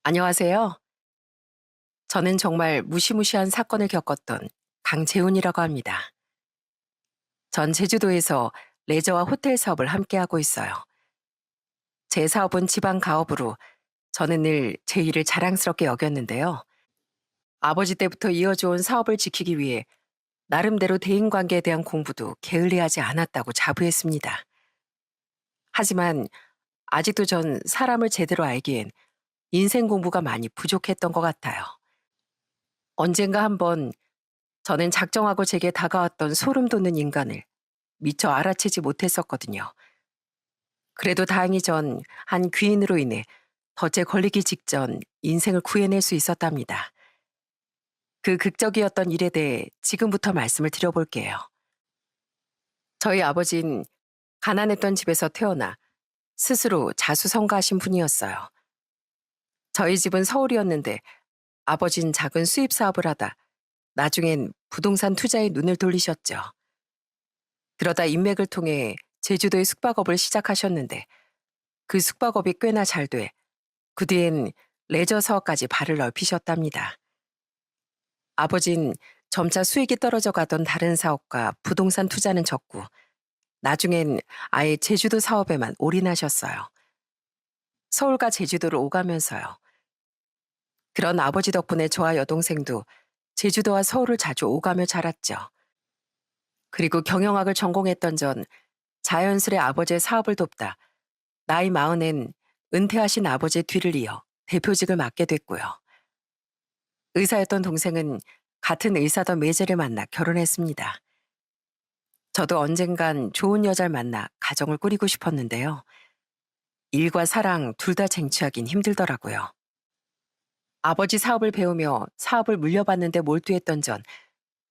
안녕하세요. 저는 정말 무시무시한 사건을 겪었던 강재훈이라고 합니다. 전 제주도에서 레저와 호텔 사업을 함께하고 있어요. 제 사업은 지방 가업으로 저는 늘 제 일을 자랑스럽게 여겼는데요. 아버지 때부터 이어져온 사업을 지키기 위해 나름대로 대인관계에 대한 공부도 게을리하지 않았다고 자부했습니다. 하지만 아직도 전 사람을 제대로 알기엔 인생 공부가 많이 부족했던 것 같아요. 언젠가 한번 저는 작정하고 제게 다가왔던 소름 돋는 인간을 미처 알아채지 못했었거든요. 그래도 다행히 전 한 귀인으로 인해 덫에 걸리기 직전 인생을 구해낼 수 있었답니다. 그 극적이었던 일에 대해 지금부터 말씀을 드려볼게요. 저희 아버진 가난했던 집에서 태어나 스스로 자수성가하신 분이었어요. 저희 집은 서울이었는데 아버진 작은 수입 사업을 하다 나중엔 부동산 투자에 눈을 돌리셨죠. 그러다 인맥을 통해 제주도의 숙박업을 시작하셨는데 그 숙박업이 꽤나 잘 돼 그 뒤엔 레저 사업까지 발을 넓히셨답니다. 아버진 점차 수익이 떨어져 가던 다른 사업과 부동산 투자는 적고 나중엔 아예 제주도 사업에만 올인하셨어요. 서울과 제주도를 오가면서요. 그런 아버지 덕분에 저와 여동생도 제주도와 서울을 자주 오가며 자랐죠. 그리고 경영학을 전공했던 전 자연스레 아버지의 사업을 돕다 나이 40엔 은퇴하신 아버지의 뒤를 이어 대표직을 맡게 됐고요. 의사였던 동생은 같은 의사던 매제를 만나 결혼했습니다. 저도 언젠간 좋은 여자를 만나 가정을 꾸리고 싶었는데요. 일과 사랑 둘 다 쟁취하긴 힘들더라고요. 아버지 사업을 배우며 사업을 물려받는데 몰두했던 전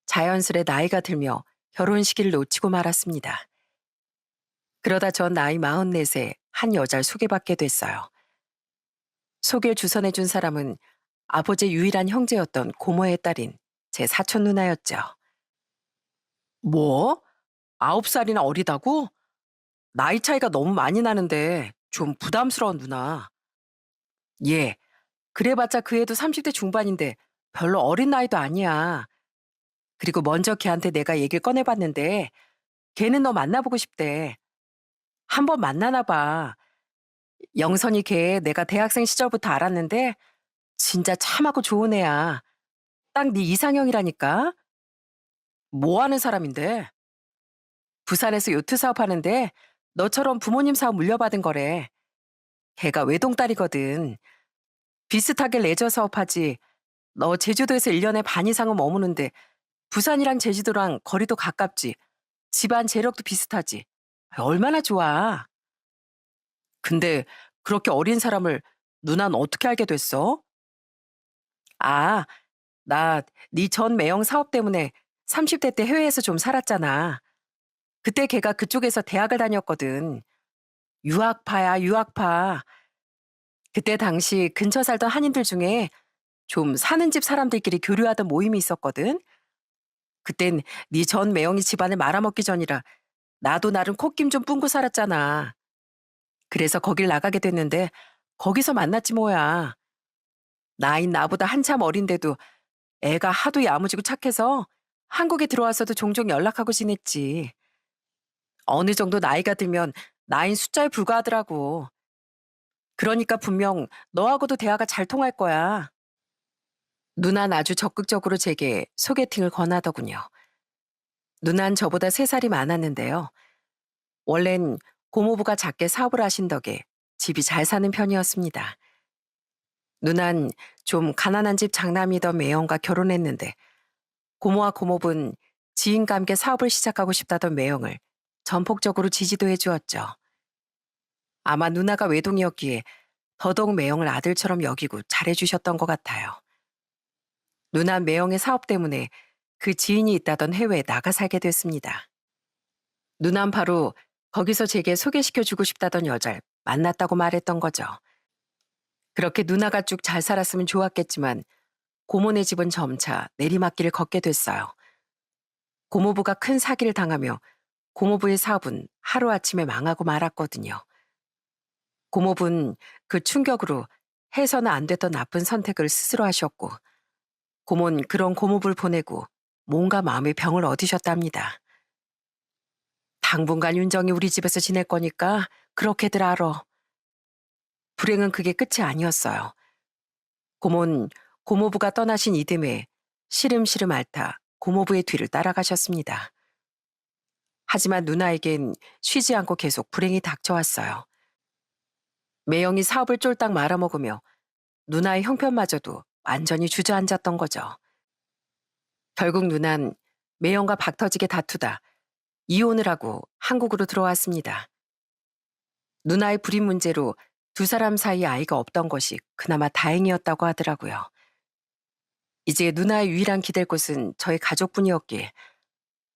자연스레 나이가 들며 결혼 시기를 놓치고 말았습니다. 그러다 전 나이 44세 한 여자를 소개받게 됐어요. 소개를 주선해준 사람은 아버지의 유일한 형제였던 고모의 딸인 제 사촌 누나였죠. 뭐? 9살이나 어리다고? 나이 차이가 너무 많이 나는데 좀 부담스러운 누나. 예, 그래봤자 그 애도 30대 중반인데 별로 어린 나이도 아니야. 그리고 먼저 걔한테 내가 얘기를 꺼내봤는데 걔는 너 만나보고 싶대. 한번 만나나 봐. 영선이 걔 내가 대학생 시절부터 알았는데 진짜 참하고 좋은 애야. 딱 네 이상형이라니까. 뭐 하는 사람인데? 부산에서 요트 사업하는데 너처럼 부모님 사업 물려받은 거래. 걔가 외동딸이거든. 비슷하게 레저 사업하지. 너 제주도에서 1년에 반 이상은 머무는데 부산이랑 제주도랑 거리도 가깝지. 집안 재력도 비슷하지. 얼마나 좋아. 근데 그렇게 어린 사람을 누난 어떻게 알게 됐어? 아, 나 네 전 매형 사업 때문에 30대 때 해외에서 좀 살았잖아. 그때 걔가 그쪽에서 대학을 다녔거든. 유학파야, 유학파. 그때 당시 근처 살던 한인들 중에 좀 사는 집 사람들끼리 교류하던 모임이 있었거든. 그땐 네 전 매형이 집안을 말아먹기 전이라 나도 나름 콧김 좀 뿜고 살았잖아. 그래서 거길 나가게 됐는데 거기서 만났지 뭐야. 나인 나보다 한참 어린데도 애가 하도 야무지고 착해서 한국에 들어와서도 종종 연락하고 지냈지. 어느 정도 나이가 들면 나인 숫자에 불과하더라고. 그러니까 분명 너하고도 대화가 잘 통할 거야. 누난 아주 적극적으로 제게 소개팅을 권하더군요. 누난 저보다 3살이 많았는데요. 원래는 고모부가 작게 사업을 하신 덕에 집이 잘 사는 편이었습니다. 누난 좀 가난한 집 장남이던 매형과 결혼했는데 고모와 고모부는 지인과 함께 사업을 시작하고 싶다던 매형을 전폭적으로 지지도 해주었죠. 아마 누나가 외동이었기에 더더욱 매형을 아들처럼 여기고 잘해주셨던 것 같아요. 누나 매형의 사업 때문에 그 지인이 있다던 해외에 나가 살게 됐습니다. 누난 바로 거기서 제게 소개시켜주고 싶다던 여자를 만났다고 말했던 거죠. 그렇게 누나가 쭉 잘 살았으면 좋았겠지만 고모네 집은 점차 내리막길을 걷게 됐어요. 고모부가 큰 사기를 당하며 고모부의 사업은 하루아침에 망하고 말았거든요. 고모부는 그 충격으로 해서는 안 됐던 나쁜 선택을 스스로 하셨고, 고모는 그런 고모부를 보내고 뭔가 마음의 병을 얻으셨답니다. 당분간 윤정이 우리 집에서 지낼 거니까 그렇게들 알아. 불행은 그게 끝이 아니었어요. 고모는 고모부가 떠나신 이듬해 시름시름 앓다 고모부의 뒤를 따라가셨습니다. 하지만 누나에겐 쉬지 않고 계속 불행이 닥쳐왔어요. 매형이 사업을 쫄딱 말아먹으며 누나의 형편마저도 완전히 주저앉았던 거죠. 결국 누난 매형과 박터지게 다투다 이혼을 하고 한국으로 들어왔습니다. 누나의 불임 문제로 두 사람 사이에 아이가 없던 것이 그나마 다행이었다고 하더라고요. 이제 누나의 유일한 기댈 곳은 저희 가족뿐이었기에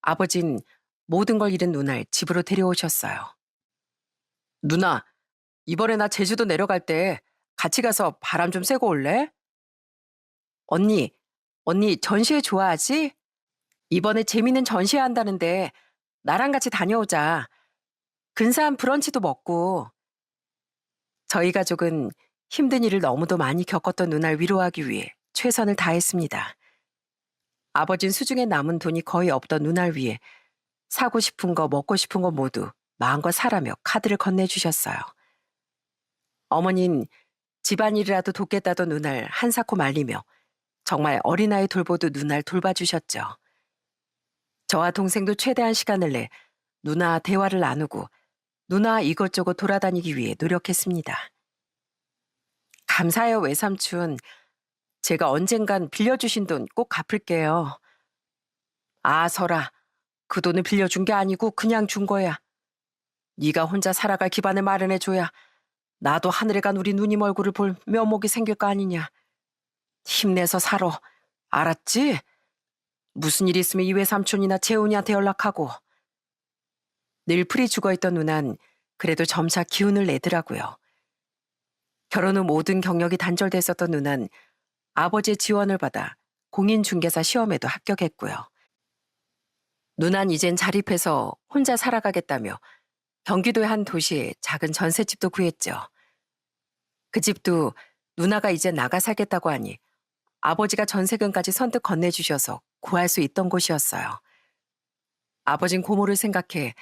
아버진 모든 걸 잃은 누나를 집으로 데려오셨어요. 누나, 이번에 나 제주도 내려갈 때 같이 가서 바람 좀 쐬고 올래? 언니, 언니 전시회 좋아하지? 이번에 재밌는 전시회 한다는데 나랑 같이 다녀오자. 근사한 브런치도 먹고. 저희 가족은 힘든 일을 너무도 많이 겪었던 누나를 위로하기 위해 최선을 다했습니다. 아버진 수중에 남은 돈이 거의 없던 누나를 위해 사고 싶은 거 먹고 싶은 거 모두 마음껏 사라며 카드를 건네주셨어요. 어머닌 집안일이라도 돕겠다던 누나를 한사코 말리며 정말 어린아이 돌보듯 누나를 돌봐주셨죠. 저와 동생도 최대한 시간을 내 누나와 대화를 나누고 누나와 이것저것 돌아다니기 위해 노력했습니다. 감사해요, 외삼촌. 제가 언젠간 빌려주신 돈 꼭 갚을게요. 아, 설아. 그 돈을 빌려준 게 아니고 그냥 준 거야. 네가 혼자 살아갈 기반을 마련해줘야 나도 하늘에 간 우리 누님 얼굴을 볼 면목이 생길 거 아니냐. 힘내서 살아. 알았지? 무슨 일 있으면 이 외삼촌이나 재훈이한테 연락하고. 늘 풀이 죽어있던 누난 그래도 점차 기운을 내더라고요. 결혼 후 모든 경력이 단절됐었던 누난 아버지의 지원을 받아 공인중개사 시험에도 합격했고요. 누난 이젠 자립해서 혼자 살아가겠다며 경기도의 한 도시에 작은 전셋집도 구했죠. 그 집도 누나가 이제 나가 살겠다고 하니 아버지가 전세금까지 선뜻 건네주셔서 구할 수 있던 곳이었어요. 아버진 고모를 생각해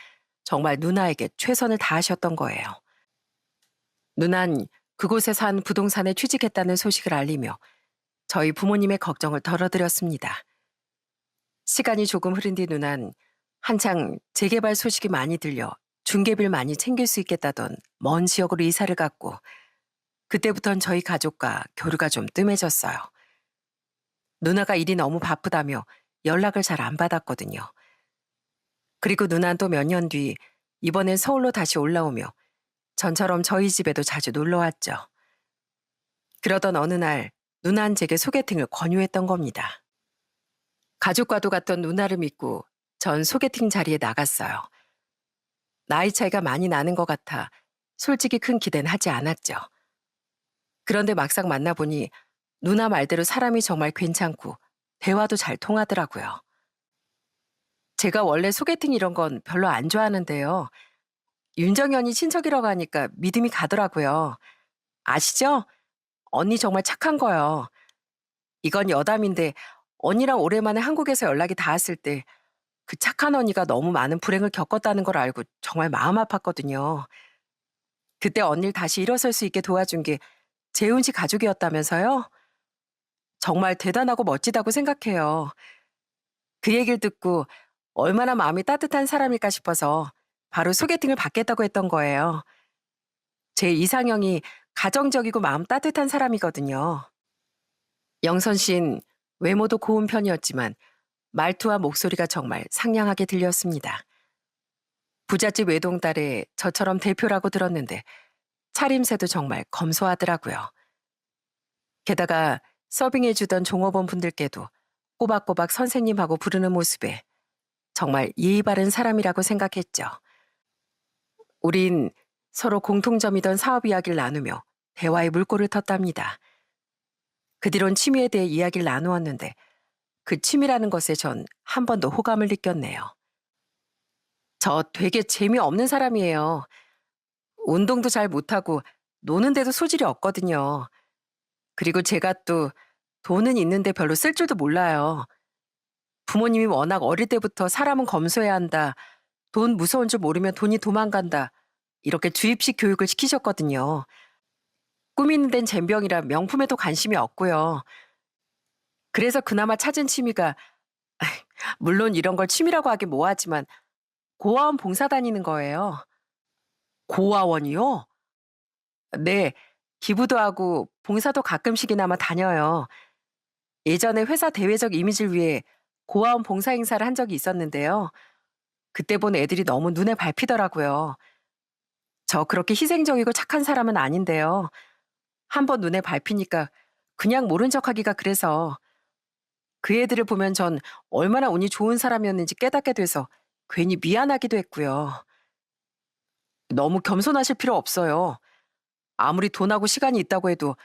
정말 누나에게 최선을 다하셨던 거예요. 누난 그곳에 산 부동산에 취직했다는 소식을 알리며 저희 부모님의 걱정을 덜어드렸습니다. 시간이 조금 흐른 뒤 누난 한창 재개발 소식이 많이 들려 중개비를 많이 챙길 수 있겠다던 먼 지역으로 이사를 갔고 그때부턴 저희 가족과 교류가 좀 뜸해졌어요. 누나가 일이 너무 바쁘다며 연락을 잘 안 받았거든요. 그리고 누난 또 몇 년 뒤 이번엔 서울로 다시 올라오며 전처럼 저희 집에도 자주 놀러 왔죠. 그러던 어느 날 누난 제게 소개팅을 권유했던 겁니다. 가족과도 갔던 누나를 믿고 전 소개팅 자리에 나갔어요. 나이 차이가 많이 나는 것 같아 솔직히 큰 기대는 하지 않았죠. 그런데 막상 만나보니 누나 말대로 사람이 정말 괜찮고 대화도 잘 통하더라고요. 제가 원래 소개팅 이런 건 별로 안 좋아하는데요. 윤정연이 친척이라고 하니까 믿음이 가더라고요. 아시죠? 언니 정말 착한 거요. 이건 여담인데 언니랑 오랜만에 한국에서 연락이 닿았을 때 그 착한 언니가 너무 많은 불행을 겪었다는 걸 알고 정말 마음 아팠거든요. 그때 언니를 다시 일어설 수 있게 도와준 게 재훈 씨 가족이었다면서요? 정말 대단하고 멋지다고 생각해요. 그 얘기를 듣고 얼마나 마음이 따뜻한 사람일까 싶어서 바로 소개팅을 받겠다고 했던 거예요. 제 이상형이 가정적이고 마음 따뜻한 사람이거든요. 영선 씨는 외모도 고운 편이었지만 말투와 목소리가 정말 상냥하게 들렸습니다. 부잣집 외동딸에 저처럼 대표라고 들었는데 차림새도 정말 검소하더라고요. 게다가 서빙해주던 종업원 분들께도 꼬박꼬박 선생님하고 부르는 모습에 정말 예의 바른 사람이라고 생각했죠. 우린 서로 공통점이던 사업 이야기를 나누며 대화의 물꼬를 텄답니다. 그 뒤론 취미에 대해 이야기를 나누었는데 그 취미라는 것에 전 한 번 더 호감을 느꼈네요. 저 되게 재미없는 사람이에요. 운동도 잘 못하고 노는데도 소질이 없거든요. 그리고 제가 또 돈은 있는데 별로 쓸 줄도 몰라요. 부모님이 워낙 어릴 때부터 "사람은 검소해야 한다. 돈 무서운 줄 모르면 돈이 도망간다." 이렇게 주입식 교육을 시키셨거든요. 꾸미는 데는 젬병이라 명품에도 관심이 없고요. 그래서 그나마 찾은 취미가 물론 이런 걸 취미라고 하긴 뭐하지만 고아원 봉사 다니는 거예요. 고아원이요? 네. 기부도 하고 봉사도 가끔씩이나마 다녀요. 예전에 회사 대외적 이미지를 위해 고아원 봉사 행사를 한 적이 있었는데요. 그때 본 애들이 너무 눈에 밟히더라고요. 저 그렇게 희생적이고 착한 사람은 아닌데요. 한번 눈에 밟히니까 그냥 모른 척하기가 그래서 그 애들을 보면 전 얼마나 운이 좋은 사람이었는지 깨닫게 돼서 괜히 미안하기도 했고요. 너무 겸손하실 필요 없어요. 아무리 돈하고 시간이 있다고 해도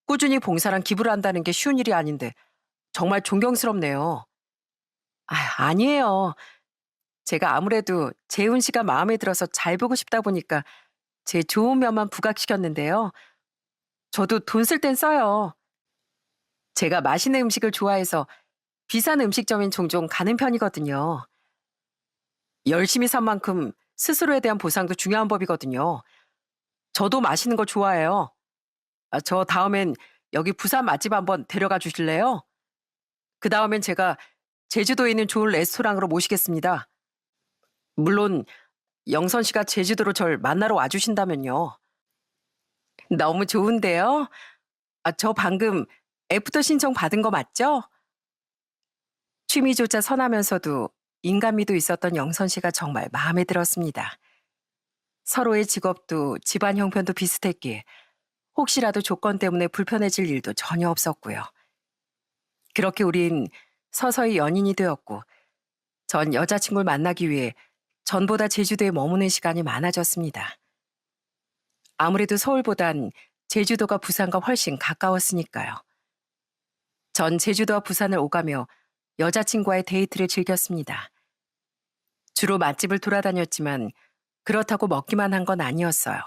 꾸준히 봉사랑 기부를 한다는 게 쉬운 일이 아닌데 정말 존경스럽네요. 아, 아니에요. 제가 아무래도 재훈 씨가 마음에 들어서 잘 보고 싶다 보니까 제 좋은 면만 부각시켰는데요. 저도 돈 쓸 땐 써요. 제가 맛있는 음식을 좋아해서 비싼 음식점엔 종종 가는 편이거든요. 열심히 산 만큼 스스로에 대한 보상도 중요한 법이거든요. 저도 맛있는 거 좋아해요. 저 다음엔 여기 부산 맛집 한번 데려가 주실래요? 그 다음엔 제가 제주도에 있는 좋은 레스토랑으로 모시겠습니다. 물론 영선 씨가 제주도로 절 만나러 와주신다면요. 너무 좋은데요? 저 방금 애프터 신청 받은 거 맞죠? 취미조차 선하면서도 인간미도 있었던 영선 씨가 정말 마음에 들었습니다. 서로의 직업도 집안 형편도 비슷했기에 혹시라도 조건 때문에 불편해질 일도 전혀 없었고요. 그렇게 우린 서서히 연인이 되었고 전 여자친구를 만나기 위해 전보다 제주도에 머무는 시간이 많아졌습니다. 아무래도 서울보단 제주도가 부산과 훨씬 가까웠으니까요. 전 제주도와 부산을 오가며 여자친구와의 데이트를 즐겼습니다. 주로 맛집을 돌아다녔지만 그렇다고 먹기만 한 건 아니었어요.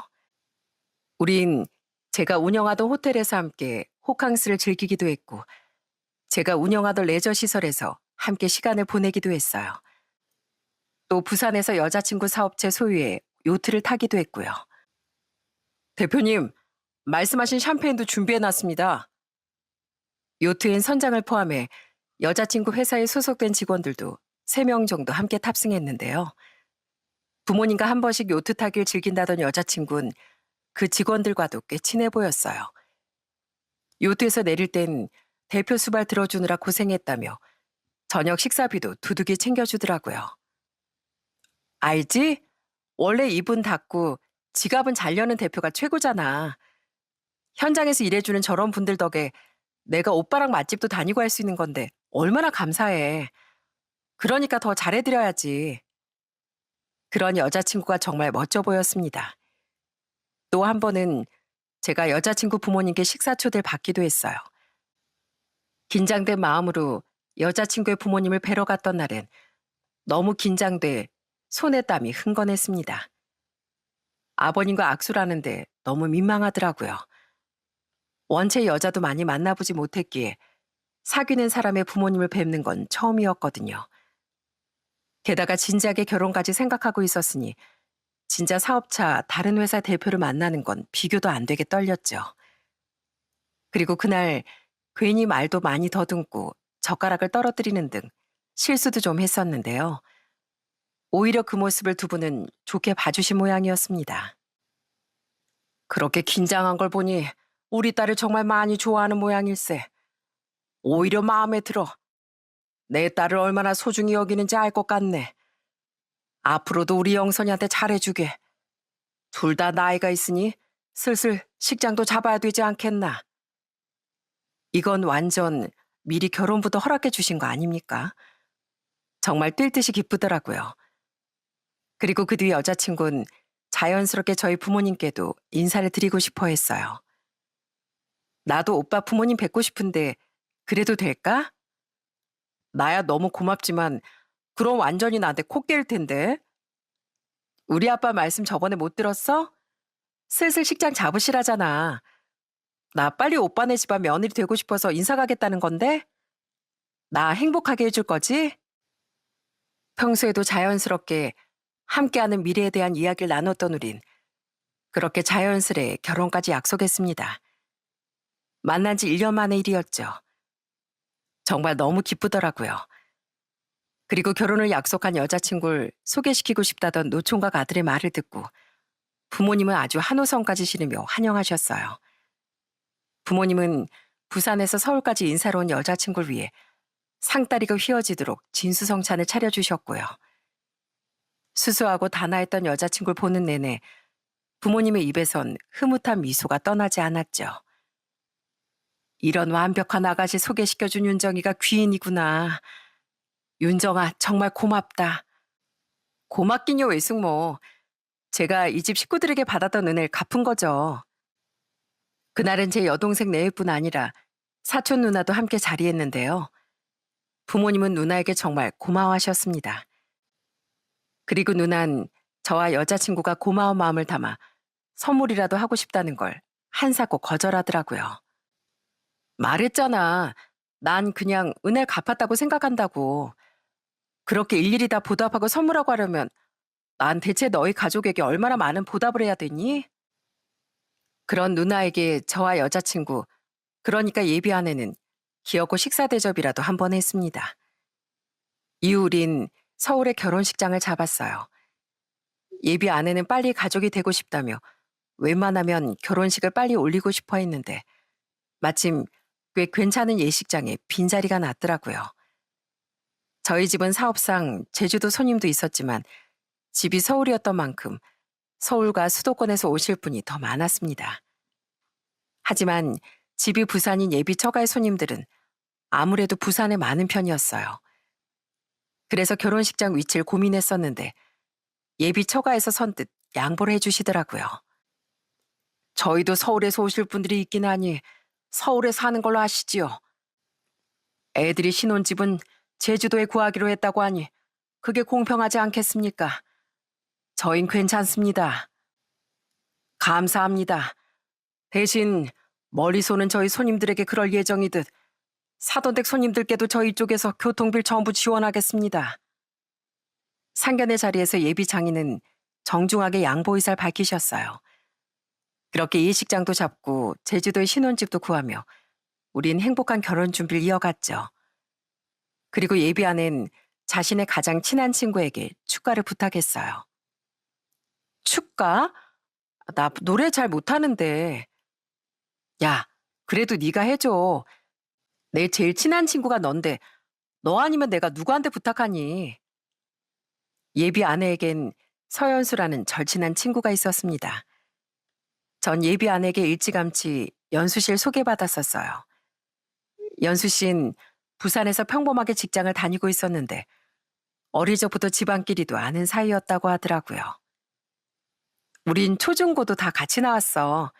우린 제가 운영하던 호텔에서 함께 호캉스를 즐기기도 했고 제가 운영하던 레저 시설에서 함께 시간을 보내기도 했어요. 또 부산에서 여자친구 사업체 소유의 요트를 타기도 했고요. 대표님, 말씀하신 샴페인도 준비해놨습니다. 요트엔 선장을 포함해 여자친구 회사에 소속된 직원들도 3명 정도 함께 탑승했는데요. 부모님과 한 번씩 요트 타기를 즐긴다던 여자친구는 그 직원들과도 꽤 친해 보였어요. 요트에서 내릴 땐 대표 수발 들어주느라 고생했다며 저녁 식사비도 두둑이 챙겨주더라고요. 알지? 원래 입은 닫고 지갑은 잘 여는 대표가 최고잖아. 현장에서 일해주는 저런 분들 덕에 내가 오빠랑 맛집도 다니고 할 수 있는 건데 얼마나 감사해. 그러니까 더 잘해드려야지. 그런 여자친구가 정말 멋져 보였습니다. 또 한 번은 제가 여자친구 부모님께 식사 초대를 받기도 했어요. 긴장된 마음으로 여자친구의 부모님을 뵈러 갔던 날엔 너무 긴장돼 손에 땀이 흥건했습니다. 아버님과 악수를 하는데 너무 민망하더라고요. 원체 여자도 많이 만나보지 못했기에 사귀는 사람의 부모님을 뵙는 건 처음이었거든요. 게다가 진지하게 결혼까지 생각하고 있었으니 진짜 사업차 다른 회사 대표를 만나는 건 비교도 안 되게 떨렸죠. 그리고 그날 괜히 말도 많이 더듬고 젓가락을 떨어뜨리는 등 실수도 좀 했었는데요. 오히려 그 모습을 두 분은 좋게 봐주신 모양이었습니다. 그렇게 긴장한 걸 보니 우리 딸을 정말 많이 좋아하는 모양일세. 오히려 마음에 들어. 내 딸을 얼마나 소중히 여기는지 알 것 같네. 앞으로도 우리 영선이한테 잘해주게. 둘 다 나이가 있으니 슬슬 식장도 잡아야 되지 않겠나. 이건 완전 미리 결혼부터 허락해 주신 거 아닙니까? 정말 뛸 듯이 기쁘더라고요. 그리고 그 뒤 여자친구는 자연스럽게 저희 부모님께도 인사를 드리고 싶어 했어요. 나도 오빠 부모님 뵙고 싶은데 그래도 될까? 나야 너무 고맙지만 그럼 완전히 나한테 코 깰 텐데. 우리 아빠 말씀 저번에 못 들었어? 슬슬 식장 잡으시라잖아. 나 빨리 오빠네 집안 며느리 되고 싶어서 인사 가겠다는 건데? 나 행복하게 해줄 거지? 평소에도 자연스럽게 함께하는 미래에 대한 이야기를 나눴던 우린 그렇게 자연스레 결혼까지 약속했습니다. 만난 지 1년 만의 일이었죠. 정말 너무 기쁘더라고요. 그리고 결혼을 약속한 여자친구를 소개시키고 싶다던 노총각 아들의 말을 듣고 부모님은 아주 한호성까지 실으며 환영하셨어요. 부모님은 부산에서 서울까지 인사로 온 여자친구를 위해 상다리가 휘어지도록 진수성찬을 차려주셨고요. 수수하고 단아했던 여자친구를 보는 내내 부모님의 입에선 흐뭇한 미소가 떠나지 않았죠. 이런 완벽한 아가씨 소개시켜준 윤정이가 귀인이구나. 윤정아, 정말 고맙다. 고맙긴요, 외숙모. 제가 이 집 식구들에게 받았던 은혜를 갚은 거죠. 그날은 제 여동생 내외뿐 아니라 사촌 누나도 함께 자리했는데요. 부모님은 누나에게 정말 고마워하셨습니다. 그리고 누난 저와 여자친구가 고마운 마음을 담아 선물이라도 하고 싶다는 걸 한사코 거절하더라고요. 말했잖아. 난 그냥 은혜 갚았다고 생각한다고. 그렇게 일일이 다 보답하고 선물하고 하려면 난 대체 너희 가족에게 얼마나 많은 보답을 해야 되니? 그런 누나에게 저와 여자친구, 그러니까 예비 아내는 기어고 식사 대접이라도 한 번 했습니다. 이후 우린 서울에 결혼식장을 잡았어요. 예비 아내는 빨리 가족이 되고 싶다며 웬만하면 결혼식을 빨리 올리고 싶어 했는데 마침 꽤 괜찮은 예식장에 빈자리가 났더라고요. 저희 집은 사업상 제주도 손님도 있었지만 집이 서울이었던 만큼 서울과 수도권에서 오실 분이 더 많았습니다. 하지만 집이 부산인 예비 처가의 손님들은 아무래도 부산에 많은 편이었어요. 그래서 결혼식장 위치를 고민했었는데 예비 처가에서 선뜻 양보를 해주시더라고요. 저희도 서울에서 오실 분들이 있긴 하니 서울에 사는 걸로 하시지요. 애들이 신혼집은 제주도에 구하기로 했다고 하니 그게 공평하지 않겠습니까? 저흰 괜찮습니다. 감사합니다. 대신 멀리서 오는 저희 손님들에게 그럴 예정이듯 사돈댁 손님들께도 저희 쪽에서 교통비를 전부 지원하겠습니다. 상견례 자리에서 예비 장인은 정중하게 양보 의사를 밝히셨어요. 그렇게 예식장도 잡고 제주도에 신혼집도 구하며 우린 행복한 결혼 준비를 이어갔죠. 그리고 예비 아내는 자신의 가장 친한 친구에게 축가를 부탁했어요. 축가? 나 노래 잘 못하는데. 야, 그래도 네가 해줘. 내 제일 친한 친구가 넌데 너 아니면 내가 누구한테 부탁하니? 예비 아내에겐 서연수라는 절친한 친구가 있었습니다. 전 예비 아내에게 일찌감치 연수 씨를 소개받았었어요. 연수 씨는 부산에서 평범하게 직장을 다니고 있었는데 어릴 적부터 집안끼리도 아는 사이였다고 하더라고요. 우린 초중고도 다 같이 나왔어.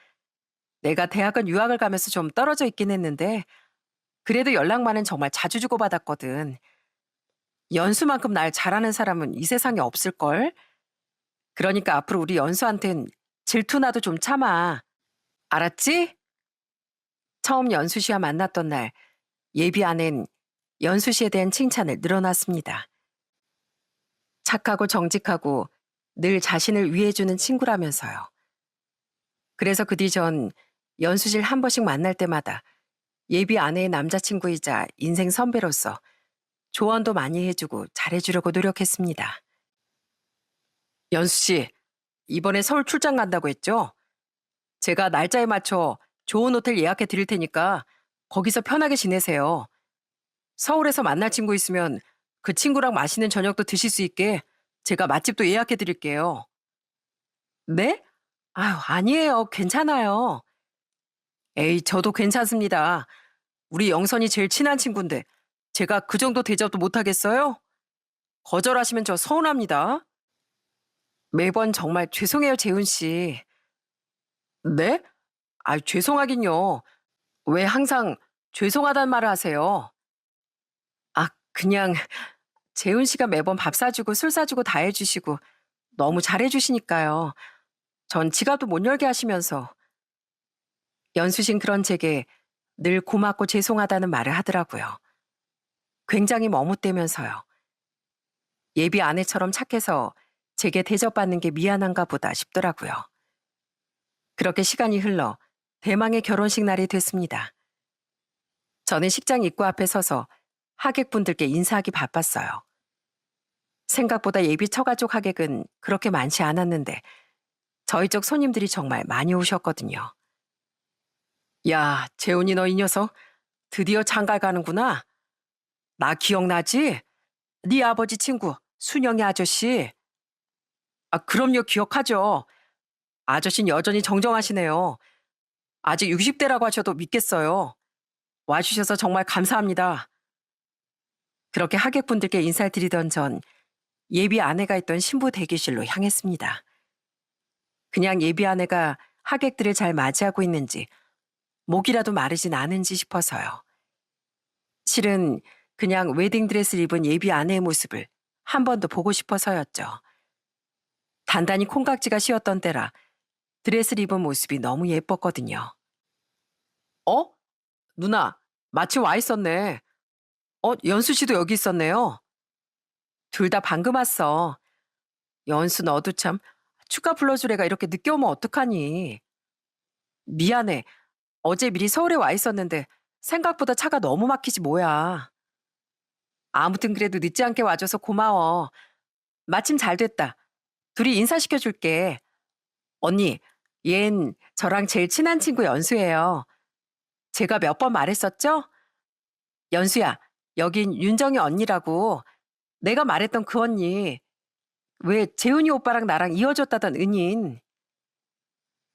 내가 대학은 유학을 가면서 좀 떨어져 있긴 했는데 그래도 연락만은 정말 자주 주고받았거든. 연수만큼 날 잘하는 사람은 이 세상에 없을걸? 그러니까 앞으로 우리 연수한텐 질투나도 좀 참아. 알았지? 처음 연수 씨와 만났던 날 예비 아내는 연수 씨에 대한 칭찬을 늘어놨습니다. 착하고 정직하고 늘 자신을 위해주는 친구라면서요. 그래서 그 뒤 전 연수 씨를 한 번씩 만날 때마다 예비 아내의 남자친구이자 인생 선배로서 조언도 많이 해주고 잘해주려고 노력했습니다. 연수 씨, 이번에 서울 출장 간다고 했죠? 제가 날짜에 맞춰 좋은 호텔 예약해 드릴 테니까 거기서 편하게 지내세요. 서울에서 만날 친구 있으면 그 친구랑 맛있는 저녁도 드실 수 있게 제가 맛집도 예약해 드릴게요. 네? 아유, 아니에요. 괜찮아요. 에이, 저도 괜찮습니다. 우리 영선이 제일 친한 친구인데 제가 그 정도 대접도 못하겠어요? 거절하시면 저 서운합니다. 매번 정말 죄송해요, 재훈 씨. 네? 아, 죄송하긴요. 왜 항상 죄송하단 말을 하세요? 아, 그냥 재훈 씨가 매번 밥 사주고 술 사주고 다 해주시고 너무 잘해주시니까요. 전 지갑도 못 열게 하시면서. 연수신 그런 제게 늘 고맙고 죄송하다는 말을 하더라고요. 굉장히 머뭇대면서요. 예비 아내처럼 착해서 제게 대접받는 게 미안한가 보다 싶더라고요. 그렇게 시간이 흘러 대망의 결혼식 날이 됐습니다. 저는 식장 입구 앞에 서서 하객분들께 인사하기 바빴어요. 생각보다 예비 처가족 하객은 그렇게 많지 않았는데 저희 쪽 손님들이 정말 많이 오셨거든요. 야, 재훈이 너 이 녀석 드디어 장가 가는구나. 나 기억나지? 네 아버지 친구 순영이 아저씨. 아, 그럼요, 기억하죠. 아저씨는 여전히 정정하시네요. 아직 60대라고 하셔도 믿겠어요. 와주셔서 정말 감사합니다. 그렇게 하객분들께 인사를 드리던 전 예비 아내가 있던 신부 대기실로 향했습니다. 그냥 예비 아내가 하객들을 잘 맞이하고 있는지 목이라도 마르진 않은지 싶어서요. 실은 그냥 웨딩드레스를 입은 예비 아내의 모습을 한 번 더 보고 싶어서였죠. 단단히 콩깍지가 씌었던 때라 드레스를 입은 모습이 너무 예뻤거든요. 어? 누나, 마침 와 있었네. 연수 씨도 여기 있었네요. 둘 다 방금 왔어. 연수 너도 참 축가 불러줄 애가 이렇게 늦게 오면 어떡하니. 미안해. 어제 미리 서울에 와 있었는데 생각보다 차가 너무 막히지 뭐야. 아무튼 그래도 늦지 않게 와줘서 고마워. 마침 잘 됐다. 둘이 인사시켜 줄게. 언니, 얜 저랑 제일 친한 친구 연수예요. 제가 몇 번 말했었죠? 연수야, 여긴 윤정이 언니라고. 내가 말했던 그 언니. 왜 재훈이 오빠랑 나랑 이어줬다던 은인.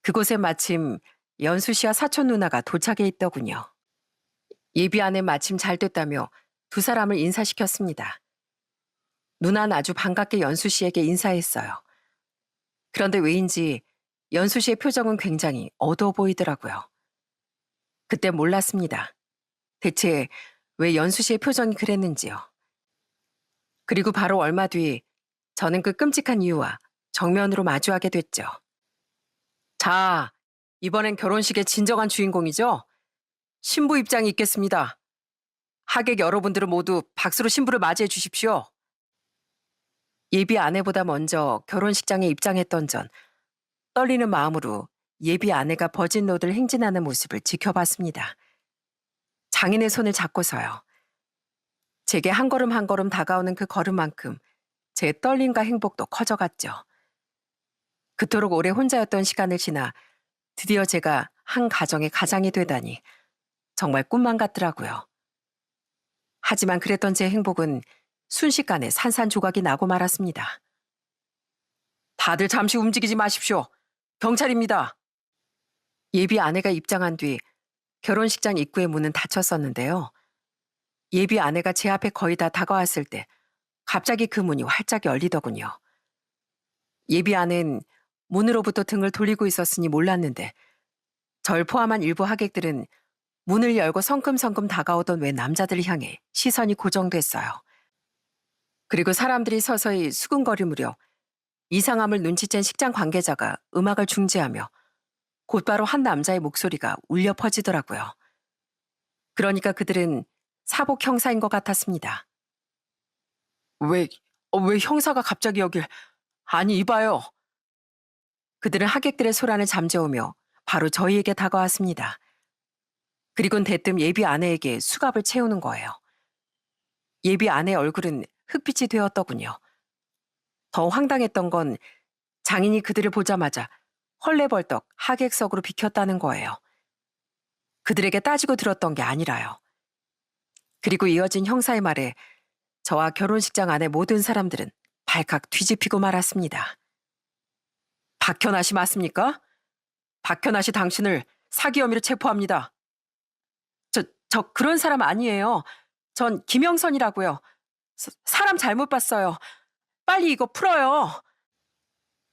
그곳에 마침 연수 씨와 사촌 누나가 도착해 있더군요. 예비 아내 마침 잘 됐다며 두 사람을 인사시켰습니다. 누나는 아주 반갑게 연수 씨에게 인사했어요. 그런데 왜인지 연수 씨의 표정은 굉장히 어두워 보이더라고요. 그때 몰랐습니다. 대체 왜 연수 씨의 표정이 그랬는지요. 그리고 바로 얼마 뒤 저는 그 끔찍한 이유와 정면으로 마주하게 됐죠. 자, 이번엔 결혼식의 진정한 주인공이죠? 신부 입장이 있겠습니다. 하객 여러분들은 모두 박수로 신부를 맞이해 주십시오. 예비 아내보다 먼저 결혼식장에 입장했던 전 떨리는 마음으로 예비 아내가 버진 로드를 행진하는 모습을 지켜봤습니다. 장인의 손을 잡고서요. 제게 한 걸음 한 걸음 다가오는 그 걸음만큼 제 떨림과 행복도 커져갔죠. 그토록 오래 혼자였던 시간을 지나 드디어 제가 한 가정의 가장이 되다니 정말 꿈만 같더라고요. 하지만 그랬던 제 행복은 순식간에 산산조각이 나고 말았습니다. 다들 잠시 움직이지 마십시오. 경찰입니다. 예비 아내가 입장한 뒤 결혼식장 입구의 문은 닫혔었는데요. 예비 아내가 제 앞에 거의 다 다가왔을 때 갑자기 그 문이 활짝 열리더군요. 예비 아내는 문으로부터 등을 돌리고 있었으니 몰랐는데 절 포함한 일부 하객들은 문을 열고 성큼성큼 다가오던 외 남자들을 향해 시선이 고정됐어요. 그리고 사람들이 서서히 수근거리무려 이상함을 눈치챈 식장 관계자가 음악을 중지하며 곧바로 한 남자의 목소리가 울려 퍼지더라고요. 그러니까 그들은 사복 형사인 것 같았습니다. 왜 형사가 갑자기 여길... 아니, 이봐요. 그들은 하객들의 소란을 잠재우며 바로 저희에게 다가왔습니다. 그리곤 대뜸 예비 아내에게 수갑을 채우는 거예요. 예비 아내의 얼굴은 흑빛이 되었더군요. 더 황당했던 건 장인이 그들을 보자마자 헐레벌떡 하객석으로 비켰다는 거예요. 그들에게 따지고 들었던 게 아니라요. 그리고 이어진 형사의 말에 저와 결혼식장 안의 모든 사람들은 발칵 뒤집히고 말았습니다. 박현아 씨 맞습니까? 박현아 씨 당신을 사기 혐의로 체포합니다. 저 그런 사람 아니에요. 전 김영선이라고요. 사람 잘못 봤어요. 빨리 이거 풀어요.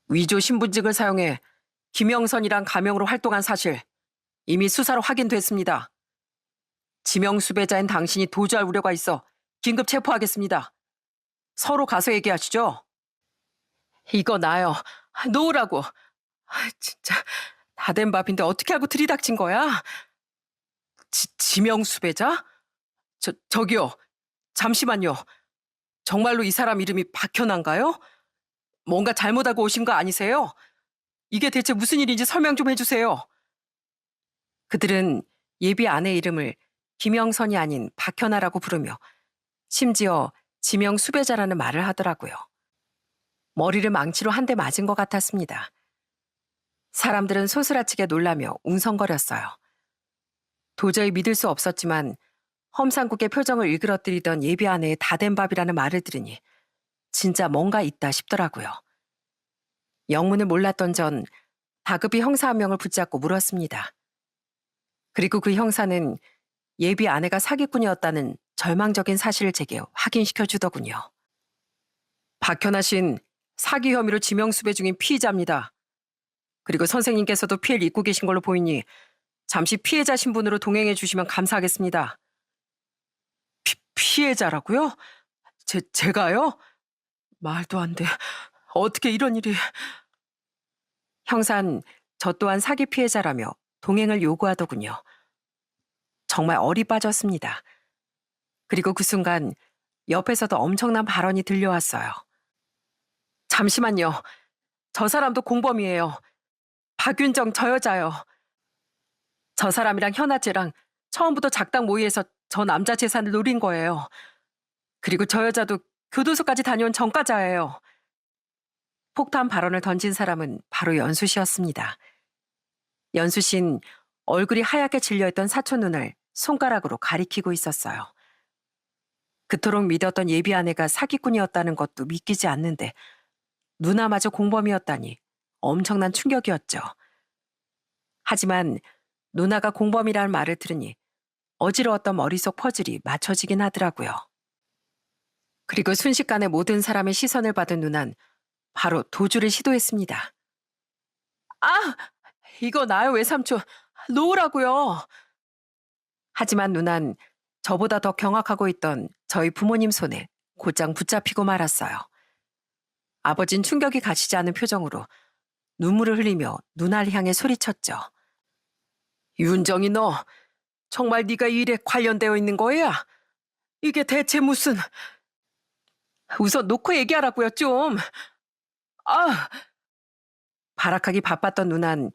위조 신분증을 사용해 김영선이란 가명으로 활동한 사실 이미 수사로 확인됐습니다. 지명 수배자인 당신이 도주할 우려가 있어 긴급 체포하겠습니다. 서로 가서 얘기하시죠. 이거 나요. 놓으라고. 진짜 다 된 밥인데 어떻게 하고 들이닥친 거야? 지명 수배자? 저기요. 잠시만요. 정말로 이 사람 이름이 박현아인가요? 뭔가 잘못하고 오신 거 아니세요? 이게 대체 무슨 일인지 설명 좀 해주세요. 그들은 예비 아내 이름을 김영선이 아닌 박현아라고 부르며 심지어 지명 수배자라는 말을 하더라고요. 머리를 망치로 한 대 맞은 것 같았습니다. 사람들은 소스라치게 놀라며 웅성거렸어요. 도저히 믿을 수 없었지만 험상궂게 표정을 일그러뜨리던 예비 아내의 다 된 밥이라는 말을 들으니 진짜 뭔가 있다 싶더라고요. 영문을 몰랐던 전 다급히 형사 한 명을 붙잡고 물었습니다. 그리고 그 형사는 예비 아내가 사기꾼이었다는 절망적인 사실을 제게 확인시켜 주더군요. 박현아 씨는 사기 혐의로 지명수배 중인 피의자입니다. 그리고 선생님께서도 피해를 입고 계신 걸로 보이니 잠시 피해자 신분으로 동행해 주시면 감사하겠습니다. 피해자라고요? 제가요? 말도 안 돼. 어떻게 이런 일이... 형사는 저 또한 사기 피해자라며 동행을 요구하더군요. 정말 얼이 빠졌습니다. 그리고 그 순간 옆에서도 엄청난 발언이 들려왔어요. 잠시만요. 저 사람도 공범이에요. 박윤정 저 여자요. 저 사람이랑 현아째랑 처음부터 작당 모의에서 저 남자 재산을 노린 거예요. 그리고 저 여자도 교도소까지 다녀온 전과자예요. 폭탄 발언을 던진 사람은 바로 연수 씨였습니다. 연수 씨는 얼굴이 하얗게 질려있던 사촌 눈을 손가락으로 가리키고 있었어요. 그토록 믿었던 예비 아내가 사기꾼이었다는 것도 믿기지 않는데 누나마저 공범이었다니 엄청난 충격이었죠. 하지만 누나가 공범이라는 말을 들으니 어지러웠던 머릿속 퍼즐이 맞춰지긴 하더라고요. 그리고 순식간에 모든 사람의 시선을 받은 누난 바로 도주를 시도했습니다. 아! 이거 나요 외삼촌. 놓으라고요. 하지만 누난 저보다 더 경악하고 있던 저희 부모님 손에 곧장 붙잡히고 말았어요. 아버진 충격이 가시지 않은 표정으로 눈물을 흘리며 누나를 향해 소리쳤죠. 윤정이 너 정말 네가 이 일에 관련되어 있는 거야? 이게 대체 무슨... 우선 놓고 얘기하라고요 좀. 아! 발악하기 바빴던 누난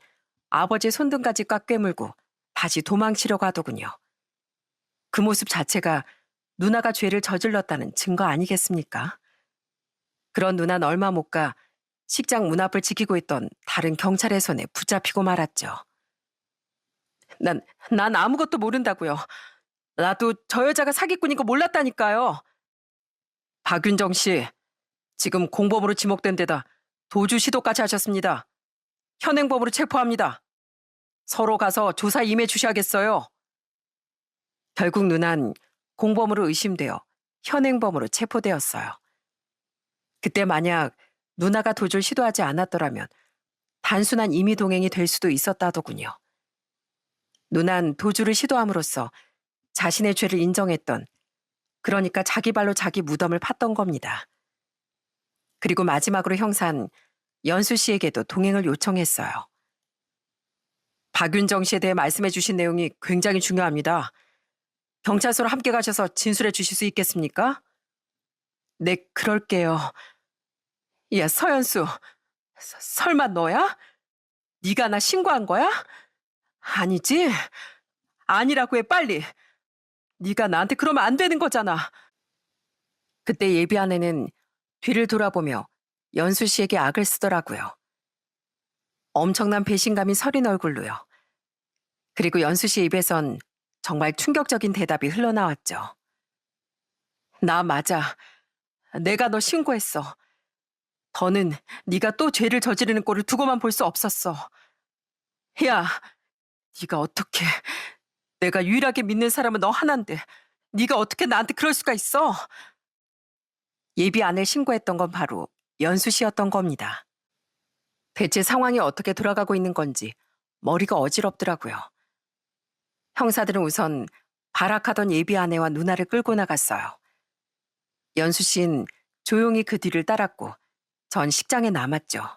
아버지의 손등까지 꽉 꿰물고 다시 도망치려고 하더군요. 그 모습 자체가 누나가 죄를 저질렀다는 증거 아니겠습니까? 그런 누난 얼마 못 가 식장 문 앞을 지키고 있던 다른 경찰의 손에 붙잡히고 말았죠. 난 아무것도 모른다고요. 나도 저 여자가 사기꾼인 거 몰랐다니까요. 박윤정 씨, 지금 공범으로 지목된 데다 도주 시도까지 하셨습니다. 현행범으로 체포합니다. 서로 가서 조사 임해 주셔야겠어요. 결국 누난 공범으로 의심되어 현행범으로 체포되었어요. 그때 만약 누나가 도주를 시도하지 않았더라면 단순한 임의 동행이 될 수도 있었다더군요. 누난 도주를 시도함으로써 자신의 죄를 인정했던, 그러니까 자기 발로 자기 무덤을 팠던 겁니다. 그리고 마지막으로 형사는 연수 씨에게도 동행을 요청했어요. 박윤정 씨에 대해 말씀해 주신 내용이 굉장히 중요합니다. 경찰서로 함께 가셔서 진술해 주실 수 있겠습니까? 네, 그럴게요. 야, 서연수. 설마 너야? 네가 나 신고한 거야? 아니지? 아니라고 해, 빨리. 네가 나한테 그러면 안 되는 거잖아. 그때 예비 아내는 뒤를 돌아보며 연수 씨에게 악을 쓰더라고요. 엄청난 배신감이 서린 얼굴로요. 그리고 연수 씨 입에선 정말 충격적인 대답이 흘러나왔죠. 나 맞아. 내가 너 신고했어. 더는 네가 또 죄를 저지르는 꼴을 두고만 볼 수 없었어. 야, 네가 어떻게... 내가 유일하게 믿는 사람은 너 하나인데 네가 어떻게 나한테 그럴 수가 있어? 예비 아내를 신고했던 건 바로 연수 씨였던 겁니다. 대체 상황이 어떻게 돌아가고 있는 건지 머리가 어지럽더라고요. 형사들은 우선 발악하던 예비 아내와 누나를 끌고 나갔어요. 연수 씨는 조용히 그 뒤를 따랐고 전 식장에 남았죠.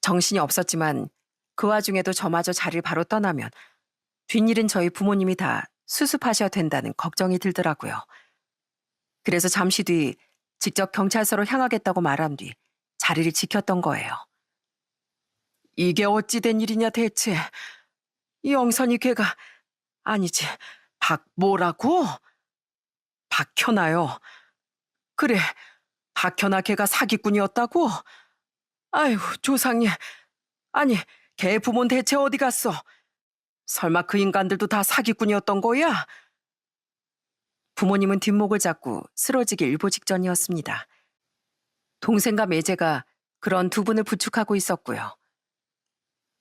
정신이 없었지만 그 와중에도 저마저 자리를 바로 떠나면 뒷일은 저희 부모님이 다 수습하셔야 된다는 걱정이 들더라고요. 그래서 잠시 뒤 직접 경찰서로 향하겠다고 말한 뒤 자리를 지켰던 거예요. 이게 어찌 된 일이냐 대체. 이 영선이 걔가 아니지. 뭐라고? 박현아요. 그래, 박현아 걔가 사기꾼이었다고? 아이고 조상님. 아니 걔 부모는 대체 어디 갔어? 설마 그 인간들도 다 사기꾼이었던 거야? 부모님은 뒷목을 잡고 쓰러지기 일보 직전이었습니다. 동생과 매제가 그런 두 분을 부축하고 있었고요.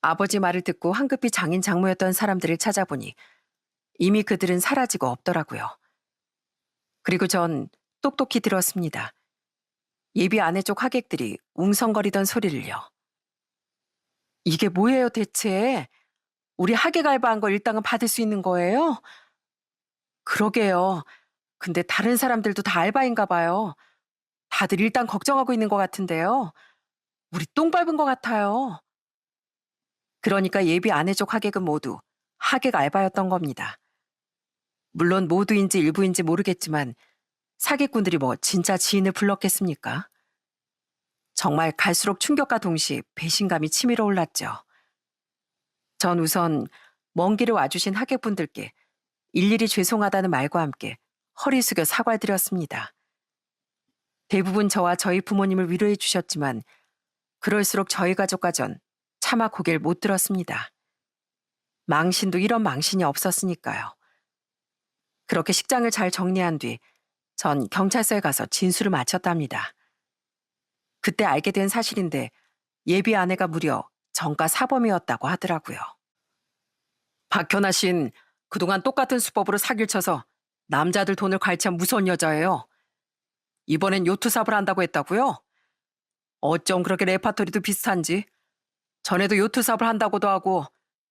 아버지 말을 듣고 황급히 장인 장모였던 사람들을 찾아보니 이미 그들은 사라지고 없더라고요. 그리고 전 똑똑히 들었습니다. 예비 아내 쪽 하객들이 웅성거리던 소리를요. 이게 뭐예요 대체? 우리 하객 알바한 거 일당은 받을 수 있는 거예요? 그러게요. 근데 다른 사람들도 다 알바인가 봐요. 다들 일단 걱정하고 있는 것 같은데요. 우리 똥 밟은 것 같아요. 그러니까 예비 아내 쪽 하객은 모두 하객 알바였던 겁니다. 물론 모두인지 일부인지 모르겠지만 사기꾼들이 뭐 진짜 지인을 불렀겠습니까? 정말 갈수록 충격과 동시에 배신감이 치밀어 올랐죠. 전 우선 먼 길을 와주신 하객분들께 일일이 죄송하다는 말과 함께 허리 숙여 사과를 드렸습니다. 대부분 저와 저희 부모님을 위로해 주셨지만 그럴수록 저희 가족과 전 차마 고개를 못 들었습니다. 망신도 이런 망신이 없었으니까요. 그렇게 식장을 잘 정리한 뒤 전 경찰서에 가서 진술을 마쳤답니다. 그때 알게 된 사실인데 예비 아내가 무려 정가 사범이었다고 하더라고요. 박현아 씨는 그동안 똑같은 수법으로 사기를 쳐서 남자들 돈을 갈취한 무서운 여자예요. 이번엔 요트 사업을 한다고 했다고요? 어쩜 그렇게 레파토리도 비슷한지. 전에도 요트 사업을 한다고도 하고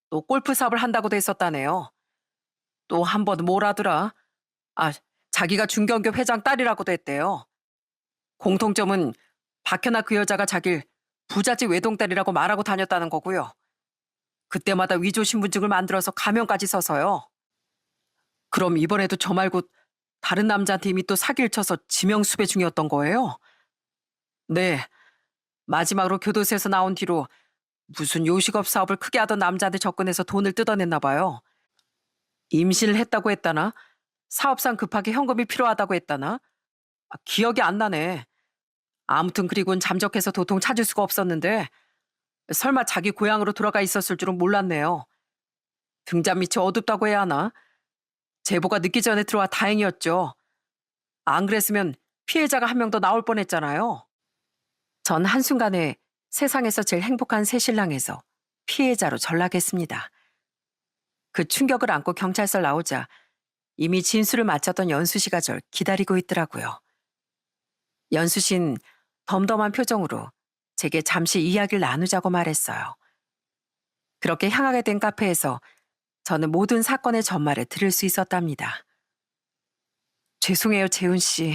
또 골프 사업을 한다고도 했었다네요. 또 한 번 뭐라더라? 자기가 중견교 회장 딸이라고도 했대요. 공통점은 박현아 그 여자가 자길 부잣집 외동딸이라고 말하고 다녔다는 거고요. 그때마다 위조 신분증을 만들어서 가면까지 써서요. 그럼 이번에도 저 말고 다른 남자한테 이미 또 사기를 쳐서 지명수배 중이었던 거예요? 네. 마지막으로 교도소에서 나온 뒤로 무슨 요식업 사업을 크게 하던 남자한테 접근해서 돈을 뜯어냈나 봐요. 임신을 했다고 했다나? 사업상 급하게 현금이 필요하다고 했다나? 기억이 안 나네. 아무튼 그리고는 잠적해서 도통 찾을 수가 없었는데 설마 자기 고향으로 돌아가 있었을 줄은 몰랐네요. 등잔 밑이 어둡다고 해야 하나? 제보가 늦기 전에 들어와 다행이었죠. 안 그랬으면 피해자가 한 명 더 나올 뻔했잖아요. 전 한순간에 세상에서 제일 행복한 새신랑에서 피해자로 전락했습니다. 그 충격을 안고 경찰서 나오자 이미 진술을 마쳤던 연수 씨가 절 기다리고 있더라고요. 연수 씨는 덤덤한 표정으로 제게 잠시 이야기를 나누자고 말했어요. 그렇게 향하게 된 카페에서 저는 모든 사건의 전말을 들을 수 있었답니다. 죄송해요, 재훈 씨.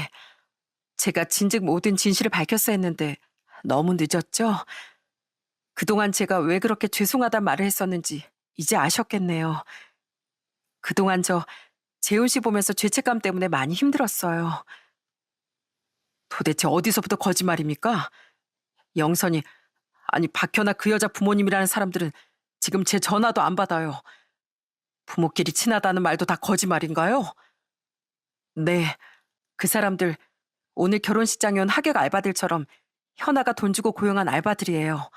제가 진즉 모든 진실을 밝혔어야 했는데 너무 늦었죠? 그동안 제가 왜 그렇게 죄송하단 말을 했었는지 이제 아셨겠네요. 그동안 저 재훈 씨 보면서 죄책감 때문에 많이 힘들었어요. 도대체 어디서부터 거짓말입니까? 영선이, 아니 박현아 그 여자 부모님이라는 사람들은 지금 제 전화도 안 받아요. 부모끼리 친하다는 말도 다 거짓말인가요? 네, 그 사람들 오늘 결혼식장에 온 하객 알바들처럼 현아가 돈 주고 고용한 알바들이에요.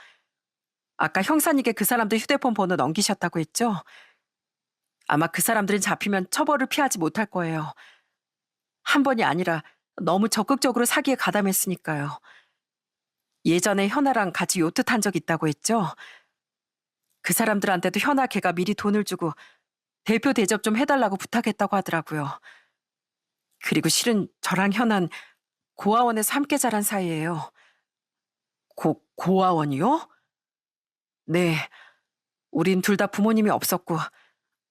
아까 형사님께 그 사람들 휴대폰 번호 넘기셨다고 했죠? 아마 그 사람들은 잡히면 처벌을 피하지 못할 거예요. 한 번이 아니라 너무 적극적으로 사기에 가담했으니까요. 예전에 현아랑 같이 요트 탄 적 있다고 했죠? 그 사람들한테도 현아 걔가 미리 돈을 주고 대표 대접 좀 해달라고 부탁했다고 하더라고요. 그리고 실은 저랑 현아는 고아원에서 함께 자란 사이예요. 고아원이요? 네. 우린 둘 다 부모님이 없었고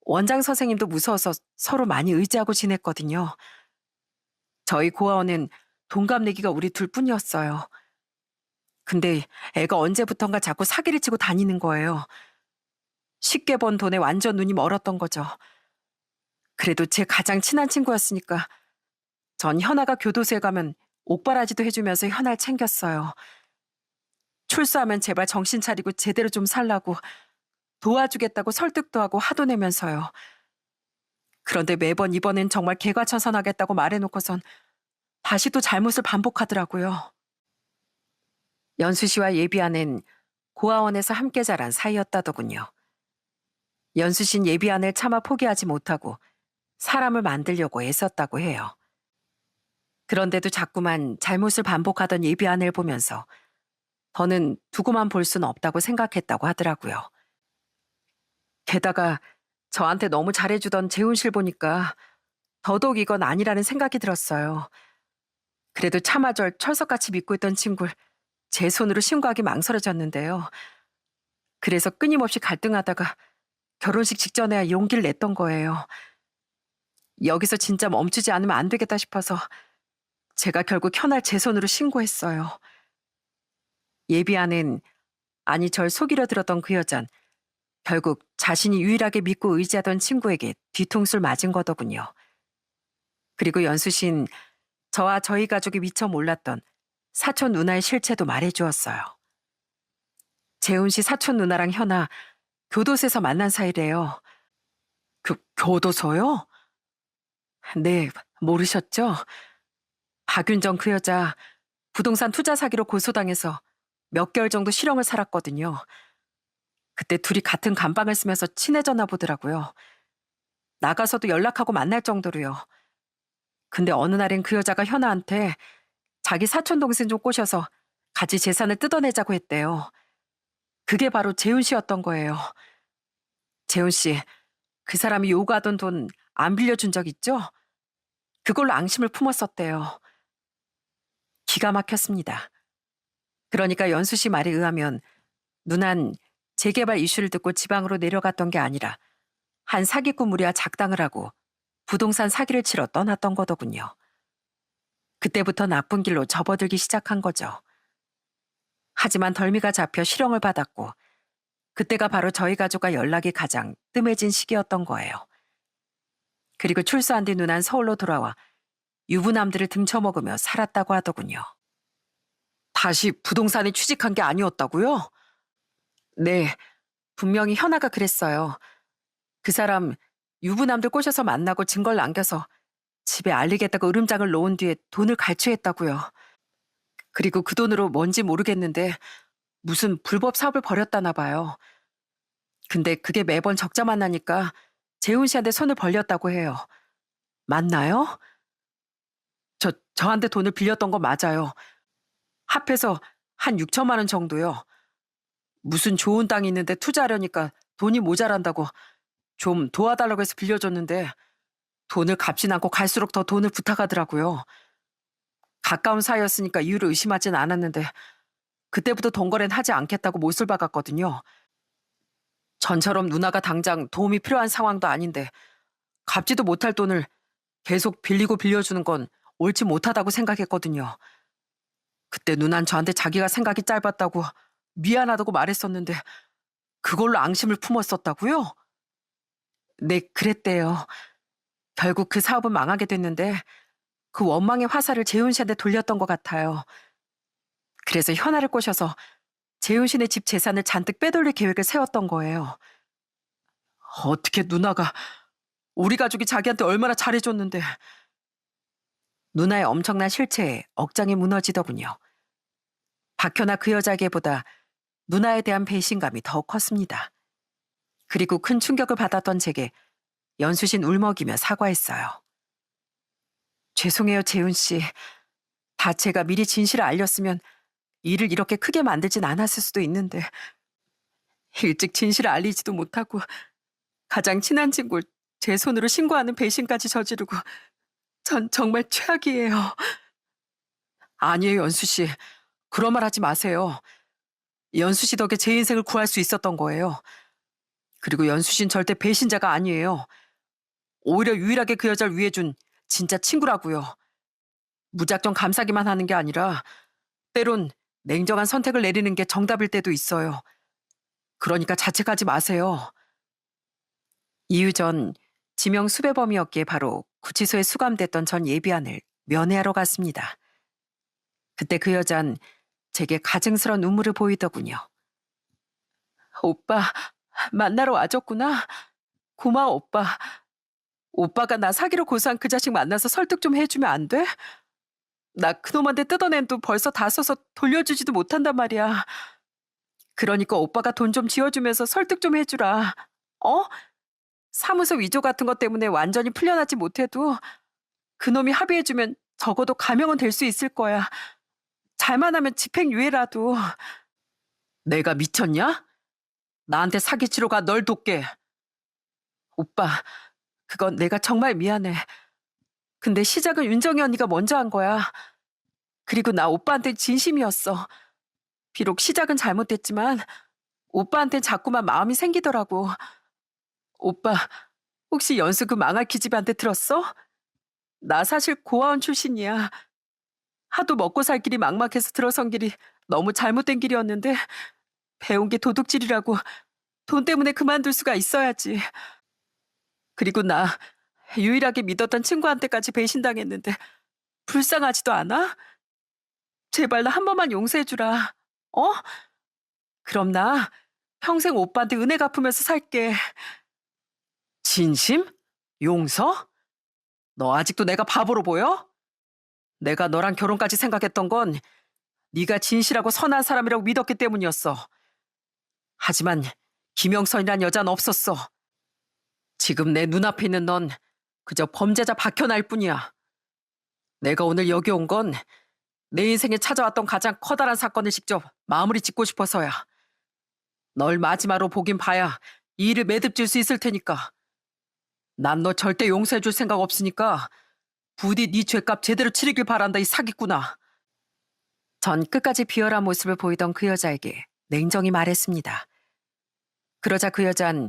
원장 선생님도 무서워서 서로 많이 의지하고 지냈거든요. 저희 고아원은 동갑내기가 우리 둘뿐이었어요. 근데 애가 언제부턴가 자꾸 사기를 치고 다니는 거예요. 쉽게 번 돈에 완전 눈이 멀었던 거죠. 그래도 제 가장 친한 친구였으니까 전 현아가 교도소에 가면 옥바라지도 해주면서 현아를 챙겼어요. 출소하면 제발 정신 차리고 제대로 좀 살라고 도와주겠다고 설득도 하고 화도 내면서요. 그런데 매번 이번엔 정말 개과천선하겠다고 말해놓고선 다시 또 잘못을 반복하더라고요. 연수 씨와 예비 아내는 고아원에서 함께 자란 사이였다더군요. 연수 씨는 예비 아내를 차마 포기하지 못하고 사람을 만들려고 애썼다고 해요. 그런데도 자꾸만 잘못을 반복하던 예비 아내를 보면서 더는 두고만 볼 수는 없다고 생각했다고 하더라고요. 게다가 저한테 너무 잘해주던 재훈 씨를 보니까 더더욱 이건 아니라는 생각이 들었어요. 그래도 차마 절 철석같이 믿고 있던 친구를 제 손으로 신고하기 망설여졌는데요. 그래서 끊임없이 갈등하다가 결혼식 직전에야 용기를 냈던 거예요. 여기서 진짜 멈추지 않으면 안 되겠다 싶어서 제가 결국 현아를 제 손으로 신고했어요. 예비 아내는, 아니 절 속이려 들었던 그 여잔 결국 자신이 유일하게 믿고 의지하던 친구에게 뒤통수를 맞은 거더군요. 그리고 연수 씨는 저와 저희 가족이 미처 몰랐던 사촌 누나의 실체도 말해주었어요. 재훈 씨 사촌 누나랑 현아 교도소에서 만난 사이래요. 교도소요? 네, 모르셨죠? 박윤정 그 여자 부동산 투자 사기로 고소당해서 몇 개월 정도 실형을 살았거든요. 그때 둘이 같은 감방을 쓰면서 친해졌나 보더라고요. 나가서도 연락하고 만날 정도로요. 근데 어느 날엔 그 여자가 현아한테 자기 사촌 동생 좀 꼬셔서 같이 재산을 뜯어내자고 했대요. 그게 바로 재훈 씨였던 거예요. 재훈 씨, 그 사람이 요구하던 돈 안 빌려준 적 있죠? 그걸로 앙심을 품었었대요. 기가 막혔습니다. 그러니까 연수 씨 말에 의하면 누난 재개발 이슈를 듣고 지방으로 내려갔던 게 아니라 한 사기꾼 무리와 작당을 하고 부동산 사기를 치러 떠났던 거더군요. 그때부터 나쁜 길로 접어들기 시작한 거죠. 하지만 덜미가 잡혀 실형을 받았고 그때가 바로 저희 가족과 연락이 가장 뜸해진 시기였던 거예요. 그리고 출소한 뒤 누난 서울로 돌아와 유부남들을 등쳐먹으며 살았다고 하더군요. 다시 부동산에 취직한 게 아니었다고요? 네, 분명히 현아가 그랬어요. 그 사람 유부남들 꼬셔서 만나고 증거를 남겨서 집에 알리겠다고 으름장을 놓은 뒤에 돈을 갈취했다고요. 그리고 그 돈으로 뭔지 모르겠는데 무슨 불법 사업을 벌였다나 봐요. 근데 그게 매번 적자만 나니까 재훈 씨한테 손을 벌렸다고 해요. 맞나요? 저한테 돈을 빌렸던 거 맞아요. 합해서 한 6천만 원 정도요. 무슨 좋은 땅이 있는데 투자하려니까 돈이 모자란다고 좀 도와달라고 해서 빌려줬는데 돈을 갚진 않고 갈수록 더 돈을 부탁하더라고요. 가까운 사이였으니까 이유를 의심하진 않았는데 그때부터 돈 거래는 하지 않겠다고 못을 박았거든요. 전처럼 누나가 당장 도움이 필요한 상황도 아닌데 갚지도 못할 돈을 계속 빌리고 빌려주는 건 옳지 못하다고 생각했거든요. 그때 누난 저한테 자기가 생각이 짧았다고 미안하다고 말했었는데 그걸로 앙심을 품었었다고요? 네, 그랬대요. 결국 그 사업은 망하게 됐는데 그 원망의 화살을 재훈 씨한테 돌렸던 것 같아요. 그래서 현아를 꼬셔서 재훈 씨네 집 재산을 잔뜩 빼돌릴 계획을 세웠던 거예요. 어떻게 누나가 우리 가족이 자기한테 얼마나 잘해줬는데. 누나의 엄청난 실체에 억장이 무너지더군요. 박현아 그 여자에게보다 누나에 대한 배신감이 더 컸습니다. 그리고 큰 충격을 받았던 제게 연수신 울먹이며 사과했어요. 죄송해요, 재훈 씨. 다 제가 미리 진실을 알렸으면 일을 이렇게 크게 만들진 않았을 수도 있는데 일찍 진실을 알리지도 못하고 가장 친한 친구를 제 손으로 신고하는 배신까지 저지르고 전 정말 최악이에요. 아니에요, 연수 씨. 그런 말 하지 마세요. 연수 씨 덕에 제 인생을 구할 수 있었던 거예요. 그리고 연수 씨는 절대 배신자가 아니에요. 오히려 유일하게 그 여자를 위해준 진짜 친구라고요. 무작정 감싸기만 하는 게 아니라 때론 냉정한 선택을 내리는 게 정답일 때도 있어요. 그러니까 자책하지 마세요. 이유 전 지명 수배범이었기에 바로 구치소에 수감됐던 전 예비안을 면회하러 갔습니다. 그때 그 여잔 제게 가증스러운 눈물을 보이더군요. 오빠, 만나러 와줬구나. 고마워, 오빠. 오빠가 나 사기로 고소한 그 자식 만나서 설득 좀 해주면 안 돼? 나 그놈한테 뜯어낸 돈 벌써 다 써서 돌려주지도 못한단 말이야. 그러니까 오빠가 돈 좀 지어주면서 설득 좀 해주라. 어? 사무소 위조 같은 것 때문에 완전히 풀려나지 못해도 그놈이 합의해주면 적어도 감형은 될 수 있을 거야. 잘만 하면 집행유예라도. 내가 미쳤냐? 나한테 사기치러 가 널 돕게. 오빠, 그건 내가 정말 미안해. 근데 시작은 윤정이 언니가 먼저 한 거야. 그리고 나 오빠한테 진심이었어. 비록 시작은 잘못됐지만 오빠한텐 자꾸만 마음이 생기더라고. 오빠, 혹시 연수 그 망할 기집애한테 들었어? 나 사실 고아원 출신이야. 하도 먹고 살 길이 막막해서 들어선 길이 너무 잘못된 길이었는데 배운 게 도둑질이라고 돈 때문에 그만둘 수가 있어야지. 그리고 나 유일하게 믿었던 친구한테까지 배신당했는데 불쌍하지도 않아? 제발 나 한 번만 용서해주라. 어? 그럼 나 평생 오빠한테 은혜 갚으면서 살게. 진심? 용서? 너 아직도 내가 바보로 보여? 내가 너랑 결혼까지 생각했던 건 네가 진실하고 선한 사람이라고 믿었기 때문이었어. 하지만 김영선이란 여자는 없었어. 지금 내 눈앞에 있는 넌 그저 범죄자 박현아일 뿐이야. 내가 오늘 여기 온 건 내 인생에 찾아왔던 가장 커다란 사건을 직접 마무리 짓고 싶어서야. 널 마지막으로 보긴 봐야 이 일을 매듭질 수 있을 테니까. 난 너 절대 용서해줄 생각 없으니까 부디 네 죄값 제대로 치르길 바란다, 이 사기꾼아. 전 끝까지 비열한 모습을 보이던 그 여자에게 냉정히 말했습니다. 그러자 그 여잔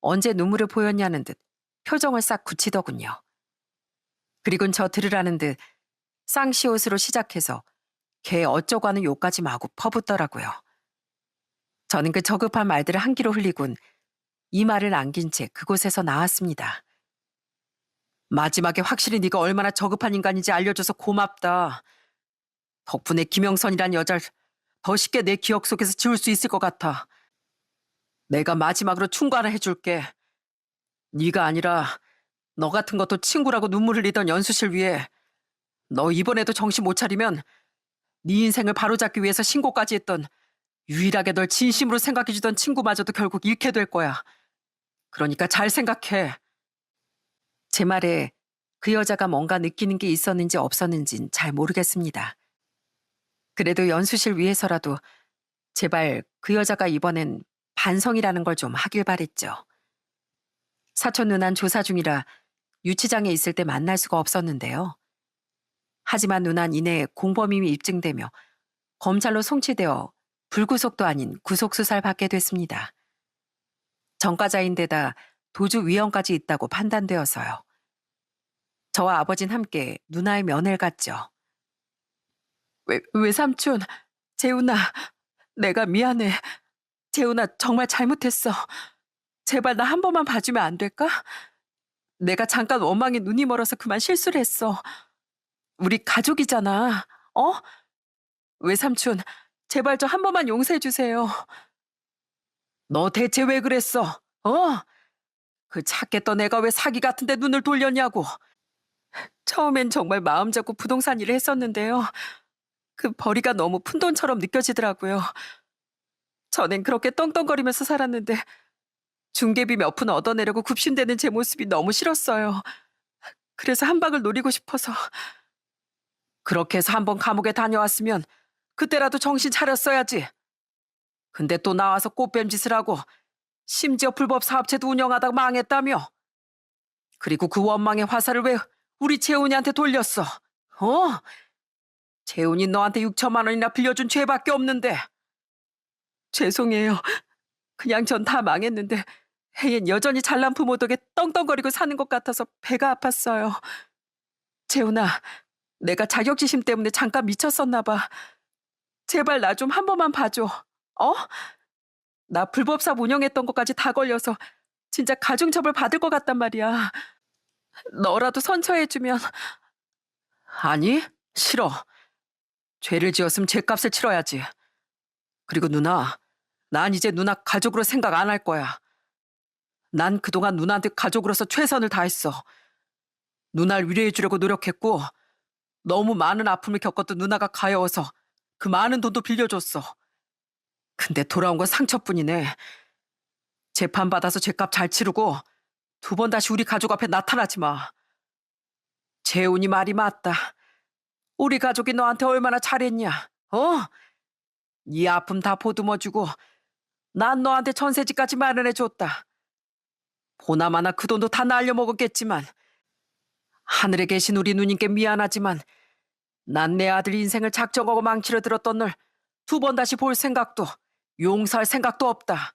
언제 눈물을 보였냐는 듯 표정을 싹 굳히더군요. 그리곤 저 들으라는 듯 쌍시옷으로 시작해서 걔 어쩌고 하는 욕까지 마구 퍼붓더라고요. 저는 그 저급한 말들을 한 귀로 흘리곤 이 말을 남긴 채 그곳에서 나왔습니다. 마지막에 확실히 네가 얼마나 저급한 인간인지 알려줘서 고맙다. 덕분에 김영선이란 여자를 더 쉽게 내 기억 속에서 지울 수 있을 것 같아. 내가 마지막으로 충고 하나 해줄게. 네가 아니라 너 같은 것도 친구라고 눈물 흘리던 연수실 위에 너 이번에도 정신 못 차리면 네 인생을 바로잡기 위해서 신고까지 했던 유일하게 널 진심으로 생각해주던 친구마저도 결국 잃게 될 거야. 그러니까 잘 생각해. 제 말에 그 여자가 뭔가 느끼는 게 있었는지 없었는진 잘 모르겠습니다. 그래도 연수실 위해서라도 제발 그 여자가 이번엔 반성이라는 걸 좀 하길 바랬죠. 사촌 누난 조사 중이라 유치장에 있을 때 만날 수가 없었는데요. 하지만 누난 이내 공범임이 입증되며 검찰로 송치되어 불구속도 아닌 구속수사를 받게 됐습니다. 전과자인데다 도주 위험까지 있다고 판단되어서요. 저와 아버진 함께 누나의 면회를 갔죠. 외삼촌, 재훈아, 내가 미안해. 재훈아, 정말 잘못했어. 제발 나 한 번만 봐주면 안 될까? 내가 잠깐 원망에 눈이 멀어서 그만 실수를 했어. 우리 가족이잖아. 어? 외삼촌, 제발 저 한 번만 용서해 주세요. 너 대체 왜 그랬어? 어? 그 착했던 애가 왜 사기 같은데 눈을 돌렸냐고. 처음엔 정말 마음 잡고 부동산 일을 했었는데요. 그 벌이가 너무 푼돈처럼 느껴지더라고요. 전엔 그렇게 떵떵거리면서 살았는데 중개비 몇 푼 얻어내려고 굽신대는 제 모습이 너무 싫었어요. 그래서 한 방을 노리고 싶어서. 그렇게 해서 한 번 감옥에 다녀왔으면 그때라도 정신 차렸어야지. 근데 또 나와서 꽃뱀 짓을 하고 심지어 불법 사업체도 운영하다가 망했다며. 그리고 그 원망의 화살을 왜 우리 재훈이한테 돌렸어? 어? 재훈이 너한테 6천만 원이나 빌려준 죄밖에 없는데. 죄송해요. 그냥 전 다 망했는데 혜인 여전히 잘난 부모 덕에 떵떵거리고 사는 것 같아서 배가 아팠어요. 재훈아, 내가 자격지심 때문에 잠깐 미쳤었나 봐. 제발 나 좀 한 번만 봐줘. 어? 나 불법 사업 운영했던 것까지 다 걸려서 진짜 가중처벌 받을 것 같단 말이야. 너라도 선처해주면. 아니, 싫어. 죄를 지었으면 죄값을 치러야지. 그리고 누나, 난 이제 누나 가족으로 생각 안 할 거야. 난 그동안 누나한테 가족으로서 최선을 다했어. 누나를 위로해주려고 노력했고 너무 많은 아픔을 겪었던 누나가 가여워서 그 많은 돈도 빌려줬어. 근데 돌아온 건 상처뿐이네. 재판받아서 죄값 잘 치르고 두 번 다시 우리 가족 앞에 나타나지 마. 재훈이 말이 맞다. 우리 가족이 너한테 얼마나 잘했냐? 어? 네 아픔 다 보듬어주고 난 너한테 전세집까지 마련해줬다. 보나마나 그 돈도 다 날려먹었겠지만 하늘에 계신 우리 누님께 미안하지만 난 내 아들 인생을 작정하고 망치려 들었던 널 두 번 다시 볼 생각도 용서할 생각도 없다.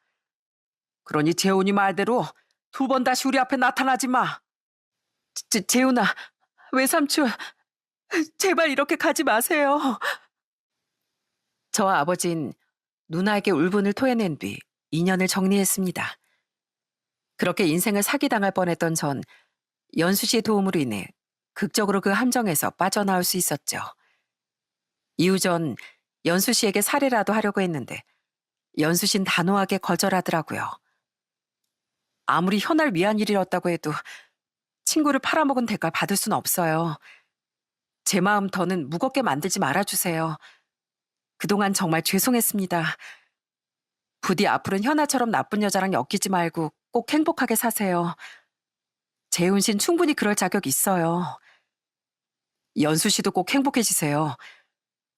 그러니 재훈이 말대로 두 번 다시 우리 앞에 나타나지 마. 재훈아, 외삼촌, 제발 이렇게 가지 마세요. 저와 아버진 누나에게 울분을 토해낸 뒤 인연을 정리했습니다. 그렇게 인생을 사기당할 뻔했던 전 연수 씨의 도움으로 인해 극적으로 그 함정에서 빠져나올 수 있었죠. 이후 전 연수 씨에게 살해라도 하려고 했는데 연수 씨는 단호하게 거절하더라고요. 아무리 현할 위한 일이었다고 해도 친구를 팔아먹은 대가 받을 순 없어요. 제 마음 더는 무겁게 만들지 말아주세요. 그동안 정말 죄송했습니다. 부디 앞으로는 현아처럼 나쁜 여자랑 엮이지 말고 꼭 행복하게 사세요. 재훈 씨는 충분히 그럴 자격 있어요. 연수 씨도 꼭 행복해지세요.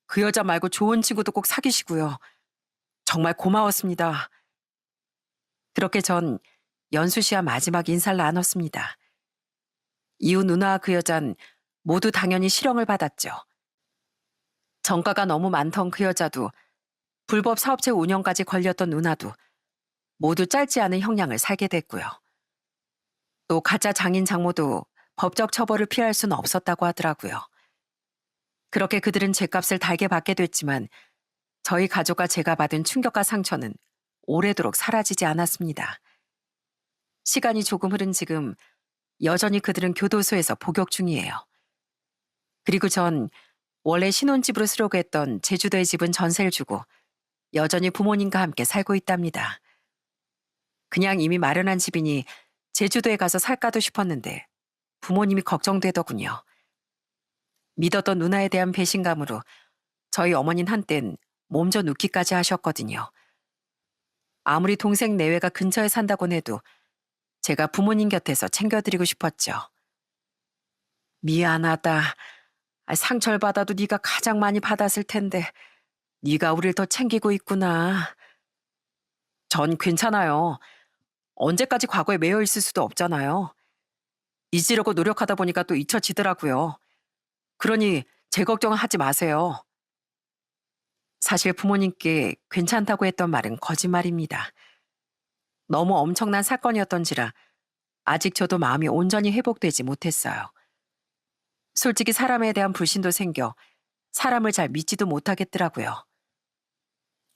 그 여자 말고 좋은 친구도 꼭 사귀시고요. 정말 고마웠습니다. 그렇게 전 연수 씨와 마지막 인사를 나눴습니다. 이후 누나와 그 여잔 모두 당연히 실형을 받았죠. 전과가 너무 많던 그 여자도 불법 사업체 운영까지 걸렸던 누나도 모두 짧지 않은 형량을 살게 됐고요. 또 가짜 장인 장모도 법적 처벌을 피할 수는 없었다고 하더라고요. 그렇게 그들은 죄값을 달게 받게 됐지만 저희 가족과 제가 받은 충격과 상처는 오래도록 사라지지 않았습니다. 시간이 조금 흐른 지금 여전히 그들은 교도소에서 복역 중이에요. 그리고 전 원래 신혼집으로 쓰려고 했던 제주도의 집은 전세를 주고 여전히 부모님과 함께 살고 있답니다. 그냥 이미 마련한 집이니 제주도에 가서 살까도 싶었는데 부모님이 걱정되더군요. 믿었던 누나에 대한 배신감으로 저희 어머니는 한땐 몸져 눕기까지 하셨거든요. 아무리 동생 내외가 근처에 산다곤 해도 제가 부모님 곁에서 챙겨드리고 싶었죠. 미안하다. 상처를 받아도 네가 가장 많이 받았을 텐데 네가 우릴 더 챙기고 있구나. 전 괜찮아요. 언제까지 과거에 매여 있을 수도 없잖아요. 잊으려고 노력하다 보니까 또 잊혀지더라고요. 그러니 제 걱정은 하지 마세요. 사실 부모님께 괜찮다고 했던 말은 거짓말입니다. 너무 엄청난 사건이었던지라 아직 저도 마음이 온전히 회복되지 못했어요. 솔직히 사람에 대한 불신도 생겨 사람을 잘 믿지도 못하겠더라고요.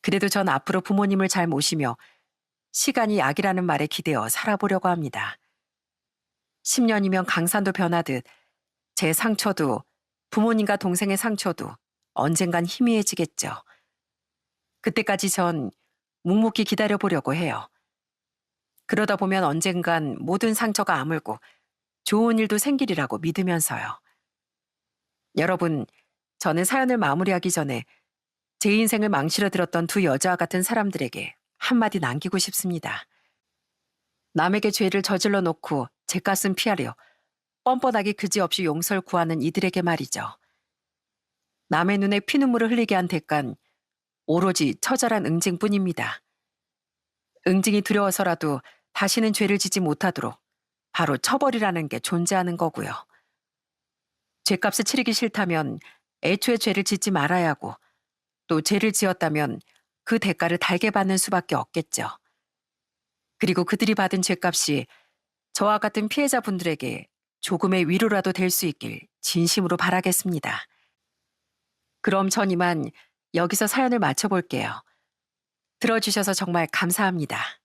그래도 전 앞으로 부모님을 잘 모시며 시간이 약이라는 말에 기대어 살아보려고 합니다. 10년이면 강산도 변하듯 제 상처도 부모님과 동생의 상처도 언젠간 희미해지겠죠. 그때까지 전 묵묵히 기다려보려고 해요. 그러다 보면 언젠간 모든 상처가 아물고 좋은 일도 생기리라고 믿으면서요. 여러분, 저는 사연을 마무리하기 전에 제 인생을 망치려 들었던 두 여자와 같은 사람들에게 한마디 남기고 싶습니다. 남에게 죄를 저질러 놓고 죄값은 피하려 뻔뻔하게 그지없이 용서를 구하는 이들에게 말이죠. 남의 눈에 피눈물을 흘리게 한 대가는 오로지 처절한 응징뿐입니다. 응징이 두려워서라도 다시는 죄를 짓지 못하도록 바로 처벌이라는 게 존재하는 거고요. 죄값을 치르기 싫다면 애초에 죄를 짓지 말아야 하고 또 죄를 지었다면 그 대가를 달게 받는 수밖에 없겠죠. 그리고 그들이 받은 죄값이 저와 같은 피해자분들에게 조금의 위로라도 될 수 있길 진심으로 바라겠습니다. 그럼 전 이만 여기서 사연을 마쳐볼게요. 들어주셔서 정말 감사합니다.